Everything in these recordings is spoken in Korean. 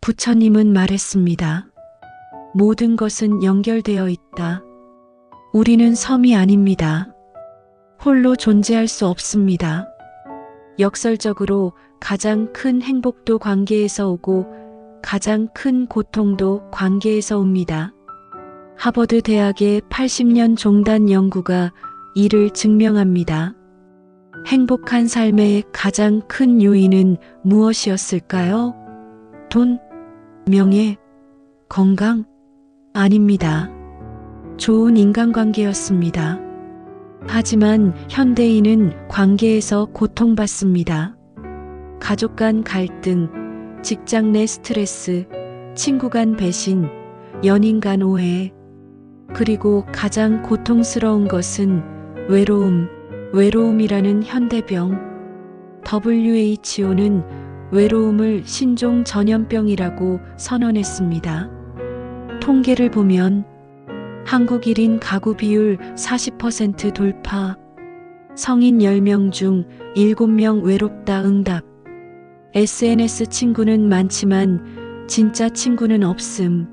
부처님은 말했습니다. 모든 것은 연결되어 있다. 우리는 섬이 아닙니다. 홀로 존재할 수 없습니다. 역설적으로 가장 큰 행복도 관계에서 오고 가장 큰 고통도 관계에서 옵니다. 하버드 대학의 80년 종단 연구가 이를 증명합니다. 행복한 삶의 가장 큰 요인은 무엇이었을까요? 돈, 명예, 건강? 아닙니다. 좋은 인간관계였습니다. 하지만 현대인은 관계에서 고통받습니다. 가족 간 갈등, 직장 내 스트레스, 친구 간 배신, 연인 간 오해, 그리고 가장 고통스러운 것은 외로움이라는 현대병. WHO는 외로움을 신종 전염병이라고 선언했습니다. 통계를 보면 한국 1인 가구 비율 40% 돌파, 성인 10명 중 7명 외롭다 응답, SNS 친구는 많지만 진짜 친구는 없음.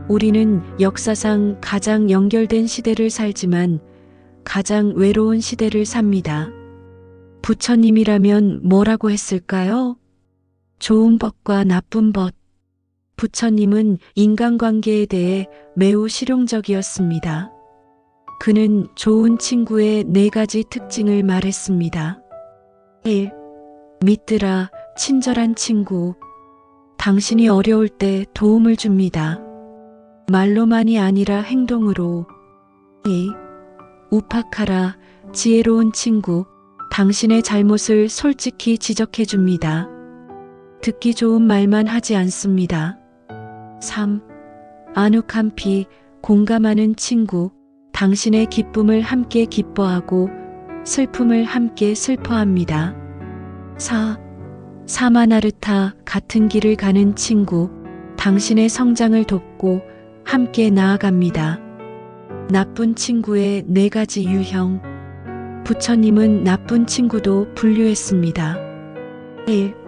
우리는 역사상 가장 연결된 시대를 살지만 가장 외로운 시대를 삽니다. 부처님이라면 뭐라고 했을까요? 좋은 법과 나쁜 법. 부처님은 인간관계에 대해 매우 실용적이었습니다. 그는 좋은 친구의 4가지 특징을 말했습니다. 1. 믿으라, 친절한 친구. 당신이 어려울 때 도움을 줍니다. 말로만이 아니라 행동으로. 2. 우파카라, 지혜로운 친구. 당신의 잘못을 솔직히 지적해 줍니다. 듣기 좋은 말만 하지 않습니다. 3. 아누캄피, 공감하는 친구. 당신의 기쁨을 함께 기뻐하고 슬픔을 함께 슬퍼합니다. 4. 사마나르타, 같은 길을 가는 친구. 당신의 성장을 돕고 함께 나아갑니다. 나쁜 친구의 4가지 유형. 부처님은 나쁜 친구도 분류했습니다. 1.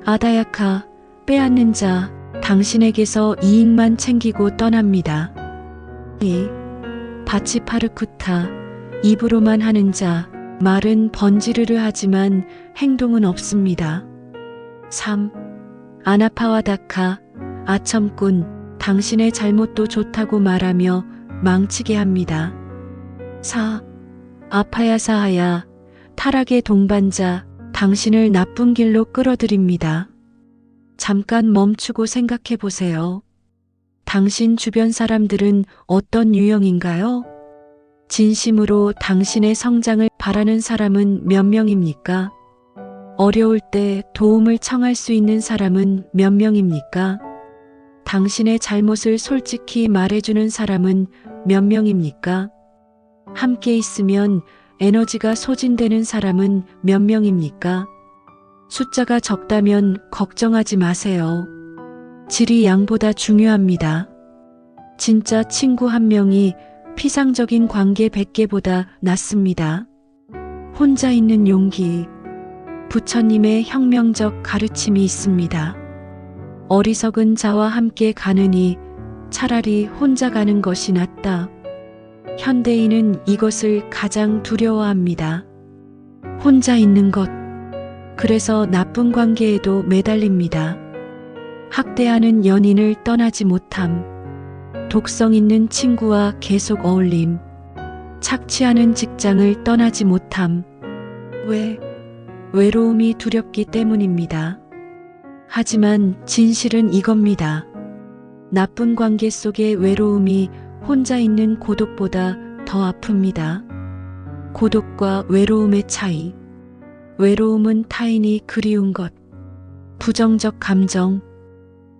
아다야카, 빼앗는 자. 당신에게서 이익만 챙기고 떠납니다. 2. 바치파르쿠타, 입으로만 하는 자. 말은 번지르르 하지만 행동은 없습니다. 3. 아나파와다카, 아첨꾼. 당신의 잘못도 좋다고 말하며 망치게 합니다. 4. 아파야사하야, 타락의 동반자. 당신을 나쁜 길로 끌어들입니다. 잠깐 멈추고 생각해 보세요. 당신 주변 사람들은 어떤 유형인가요? 진심으로 당신의 성장을 바라는 사람은 몇 명입니까? 어려울 때 도움을 청할 수 있는 사람은 몇 명입니까? 당신의 잘못을 솔직히 말해주는 사람은 몇 명입니까? 함께 있으면 에너지가 소진되는 사람은 몇 명입니까? 숫자가 적다면 걱정하지 마세요. 질이 양보다 중요합니다. 진짜 친구 한 명이 피상적인 관계 100개보다 낫습니다. 혼자 있는 용기. 부처님의 혁명적 가르침이 있습니다. 어리석은 자와 함께 가느니 차라리 혼자 가는 것이 낫다. 현대인은 이것을 가장 두려워합니다. 혼자 있는 것. 그래서 나쁜 관계에도 매달립니다. 학대하는 연인을 떠나지 못함. 독성 있는 친구와 계속 어울림. 착취하는 직장을 떠나지 못함. 왜? 외로움이 두렵기 때문입니다. 하지만 진실은 이겁니다. 나쁜 관계 속의 외로움이 혼자 있는 고독보다 더 아픕니다. 고독과 외로움의 차이. 외로움은 타인이 그리운 것, 부정적 감정.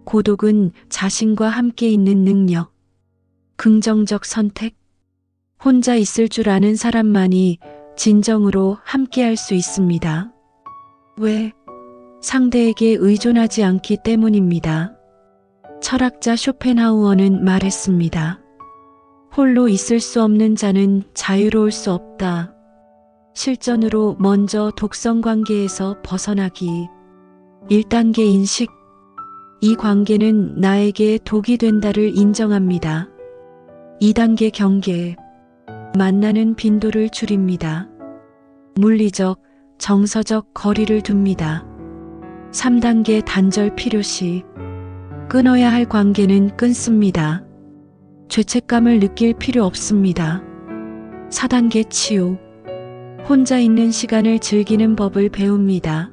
고독은 자신과 함께 있는 능력, 긍정적 선택. 혼자 있을 줄 아는 사람만이 진정으로 함께할 수 있습니다. 왜? 상대에게 의존하지 않기 때문입니다. 철학자 쇼펜하우어는 말했습니다. 홀로 있을 수 없는 자는 자유로울 수 없다. 실전으로 먼저 독성 관계에서 벗어나기. 1단계 인식. 이 관계는 나에게 독이 된다를 인정합니다. 2단계 경계. 만나는 빈도를 줄입니다. 물리적, 정서적 거리를 둡니다. 3단계 단절 필요시. 끊어야 할 관계는 끊습니다. 죄책감을 느낄 필요 없습니다. 4단계 치유. 혼자 있는 시간을 즐기는 법을 배웁니다.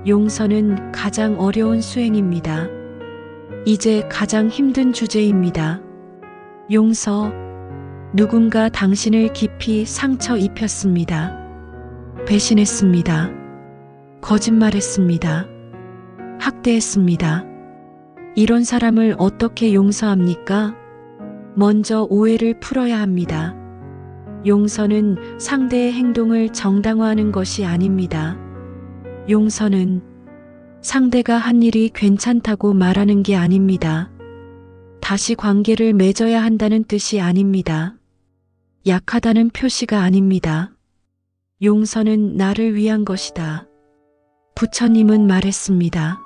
용서는 가장 어려운 수행입니다. 이제 가장 힘든 주제입니다. 용서. 누군가 당신을 깊이 상처 입혔습니다. 배신했습니다. 거짓말했습니다. 학대했습니다. 이런 사람을 어떻게 용서합니까? 먼저 오해를 풀어야 합니다. 용서는 상대의 행동을 정당화하는 것이 아닙니다. 용서는 상대가 한 일이 괜찮다고 말하는 게 아닙니다. 다시 관계를 맺어야 한다는 뜻이 아닙니다. 약하다는 표시가 아닙니다. 용서는 나를 위한 것이다. 부처님은 말했습니다.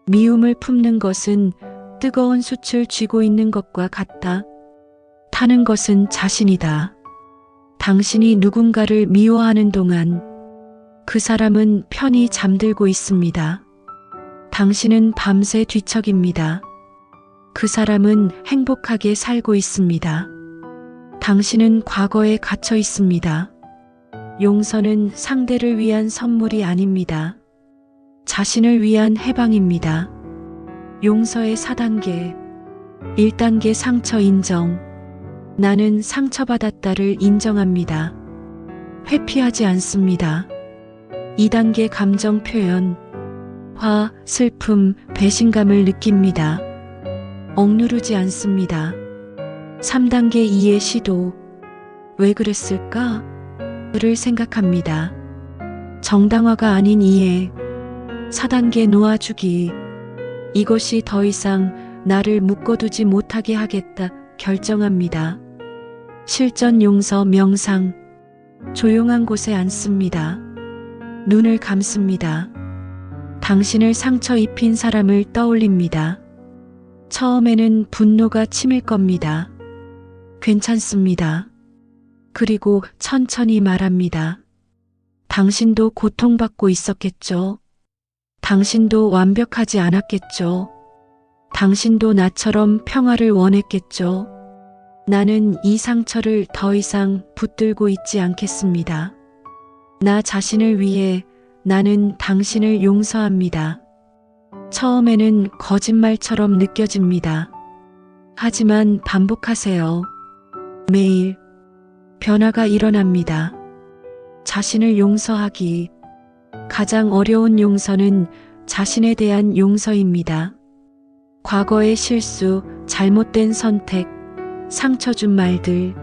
미움을 품는 것은 뜨거운 숯을 쥐고 있는 것과 같다. 타는 것은 자신이다. 당신이 누군가를 미워하는 동안 그 사람은 편히 잠들고 있습니다. 당신은 밤새 뒤척입니다. 그 사람은 행복하게 살고 있습니다. 당신은 과거에 갇혀 있습니다. 용서는 상대를 위한 선물이 아닙니다. 자신을 위한 해방입니다. 용서의 4단계. 1단계 상처 인정. 나는 상처받았다를 인정합니다. 회피하지 않습니다. 2단계 감정 표현. 화, 슬픔, 배신감을 느낍니다. 억누르지 않습니다. 3단계 이해 시도. 왜 그랬을까? 를 생각합니다. 정당화가 아닌 이해. 4단계 놓아주기. 이것이 더 이상 나를 묶어두지 못하게 하겠다 결정합니다. 실전 용서 명상. 조용한 곳에 앉습니다. 눈을 감습니다. 당신을 상처 입힌 사람을 떠올립니다. 처음에는 분노가 치밀 겁니다. 괜찮습니다. 그리고 천천히 말합니다. 당신도 고통받고 있었겠죠. 당신도 완벽하지 않았겠죠. 당신도 나처럼 평화를 원했겠죠. 나는 이 상처를 더 이상 붙들고 있지 않겠습니다. 나 자신을 위해 나는 당신을 용서합니다. 처음에는 거짓말처럼 느껴집니다. 하지만 반복하세요. 매일 변화가 일어납니다. 자신을 용서하기. 가장 어려운 용서는 자신에 대한 용서입니다. 과거의 실수, 잘못된 선택, 상처 준 말들.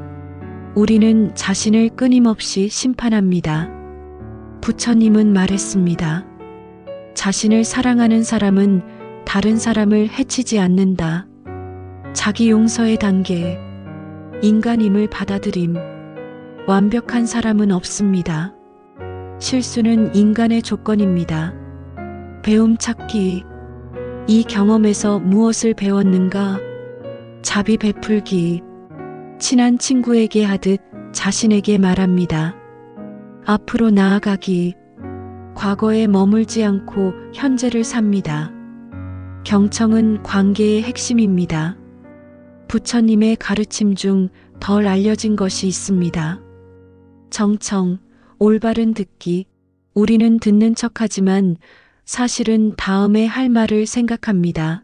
우리는 자신을 끊임없이 심판합니다. 부처님은 말했습니다. 자신을 사랑하는 사람은 다른 사람을 해치지 않는다. 자기 용서의 단계. 인간임을 받아들임. 완벽한 사람은 없습니다. 실수는 인간의 조건입니다. 배움 찾기. 이 경험에서 무엇을 배웠는가? 자비 베풀기. 친한 친구에게 하듯 자신에게 말합니다. 앞으로 나아가기. 과거에 머물지 않고 현재를 삽니다. 경청은 관계의 핵심입니다. 부처님의 가르침 중 덜 알려진 것이 있습니다. 정청, 올바른 듣기. 우리는 듣는 척하지만 사실은 다음에 할 말을 생각합니다.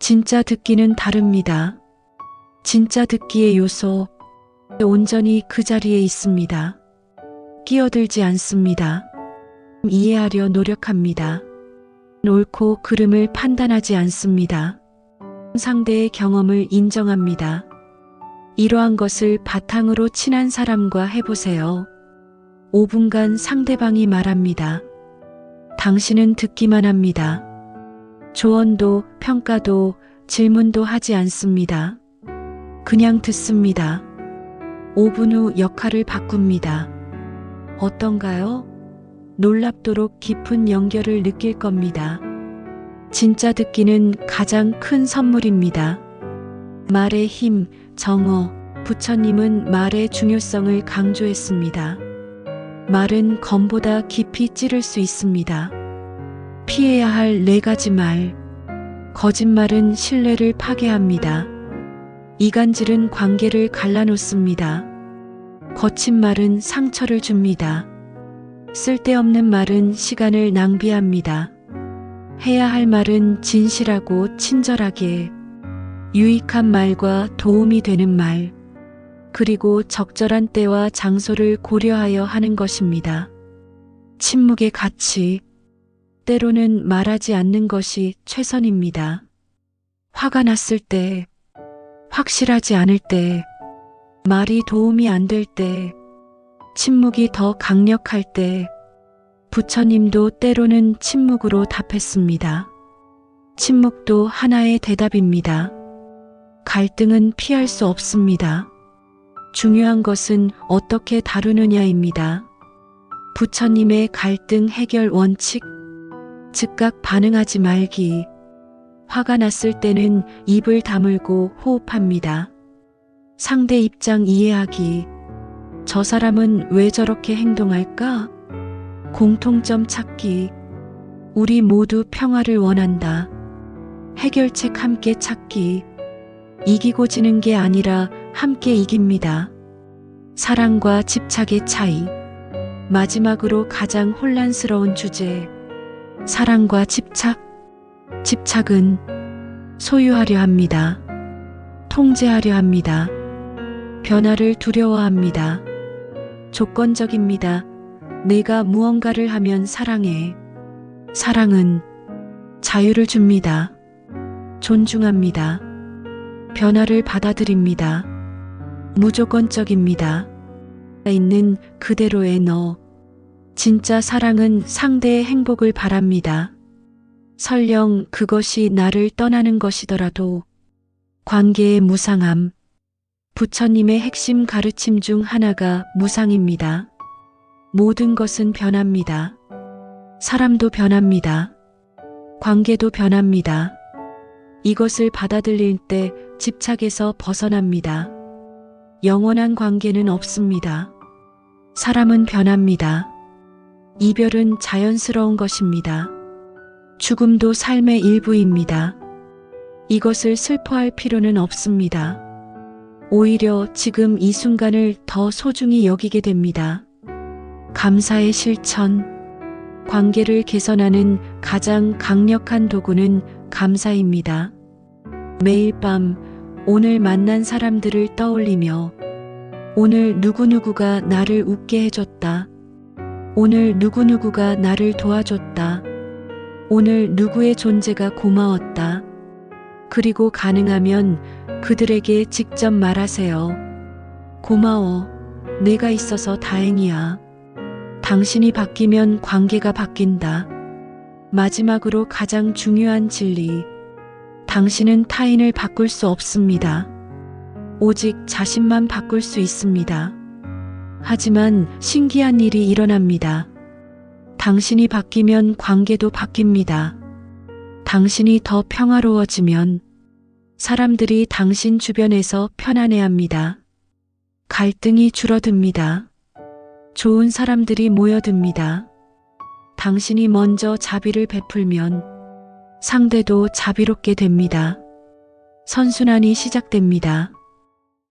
진짜 듣기는 다릅니다. 진짜 듣기의 요소. 온전히 그 자리에 있습니다. 끼어들지 않습니다. 이해하려 노력합니다. 옳고 그름을 판단하지 않습니다. 상대의 경험을 인정합니다. 이러한 것을 바탕으로 친한 사람과 해보세요. 5분간 상대방이 말합니다. 당신은 듣기만 합니다. 조언도 평가도 질문도 하지 않습니다. 그냥 듣습니다. 5분 후 역할을 바꿉니다. 어떤가요? 놀랍도록 깊은 연결을 느낄 겁니다. 진짜 듣기는 가장 큰 선물입니다. 말의 힘, 정어. 부처님은 말의 중요성을 강조했습니다. 말은 검보다 깊이 찌를 수 있습니다. 피해야 할 4가지 말. 거짓말은 신뢰를 파괴합니다. 이간질은 관계를 갈라놓습니다. 거친 말은 상처를 줍니다. 쓸데없는 말은 시간을 낭비합니다. 해야 할 말은 진실하고 친절하게, 유익한 말과 도움이 되는 말, 그리고 적절한 때와 장소를 고려하여 하는 것입니다. 침묵의 가치. 때로는 말하지 않는 것이 최선입니다. 화가 났을 때, 확실하지 않을 때, 말이 도움이 안 될 때, 침묵이 더 강력할 때, 부처님도 때로는 침묵으로 답했습니다. 침묵도 하나의 대답입니다. 갈등은 피할 수 없습니다. 중요한 것은 어떻게 다루느냐입니다. 부처님의 갈등 해결 원칙. 즉각 반응하지 말기. 화가 났을 때는 입을 다물고 호흡합니다. 상대 입장 이해하기. 저 사람은 왜 저렇게 행동할까? 공통점 찾기. 우리 모두 평화를 원한다. 해결책 함께 찾기. 이기고 지는 게 아니라 함께 이깁니다. 사랑과 집착의 차이. 마지막으로 가장 혼란스러운 주제. 사랑과 집착. 집착은 소유하려 합니다. 통제하려 합니다. 변화를 두려워합니다. 조건적입니다. 내가 무언가를 하면 사랑해. 사랑은 자유를 줍니다. 존중합니다. 변화를 받아들입니다. 무조건적입니다. 있는 그대로의 너. 진짜 사랑은 상대의 행복을 바랍니다. 설령 그것이 나를 떠나는 것이더라도. 관계의 무상함. 부처님의 핵심 가르침 중 하나가 무상입니다. 모든 것은 변합니다. 사람도 변합니다. 관계도 변합니다. 이것을 받아들일 때 집착에서 벗어납니다. 영원한 관계는 없습니다. 사람은 변합니다. 이별은 자연스러운 것입니다. 죽음도 삶의 일부입니다. 이것을 슬퍼할 필요는 없습니다. 오히려 지금 이 순간을 더 소중히 여기게 됩니다. 감사의 실천. 관계를 개선하는 가장 강력한 도구는 감사입니다. 매일 밤 오늘 만난 사람들을 떠올리며 오늘 누구누구가 나를 웃게 해줬다. 오늘 누구누구가 나를 도와줬다. 오늘 누구의 존재가 고마웠다. 그리고 가능하면 그들에게 직접 말하세요. 고마워. 내가 있어서 다행이야. 당신이 바뀌면 관계가 바뀐다. 마지막으로 가장 중요한 진리. 당신은 타인을 바꿀 수 없습니다. 오직 자신만 바꿀 수 있습니다. 하지만 신기한 일이 일어납니다. 당신이 바뀌면 관계도 바뀝니다. 당신이 더 평화로워지면 사람들이 당신 주변에서 편안해합니다. 갈등이 줄어듭니다. 좋은 사람들이 모여듭니다. 당신이 먼저 자비를 베풀면 상대도 자비롭게 됩니다. 선순환이 시작됩니다.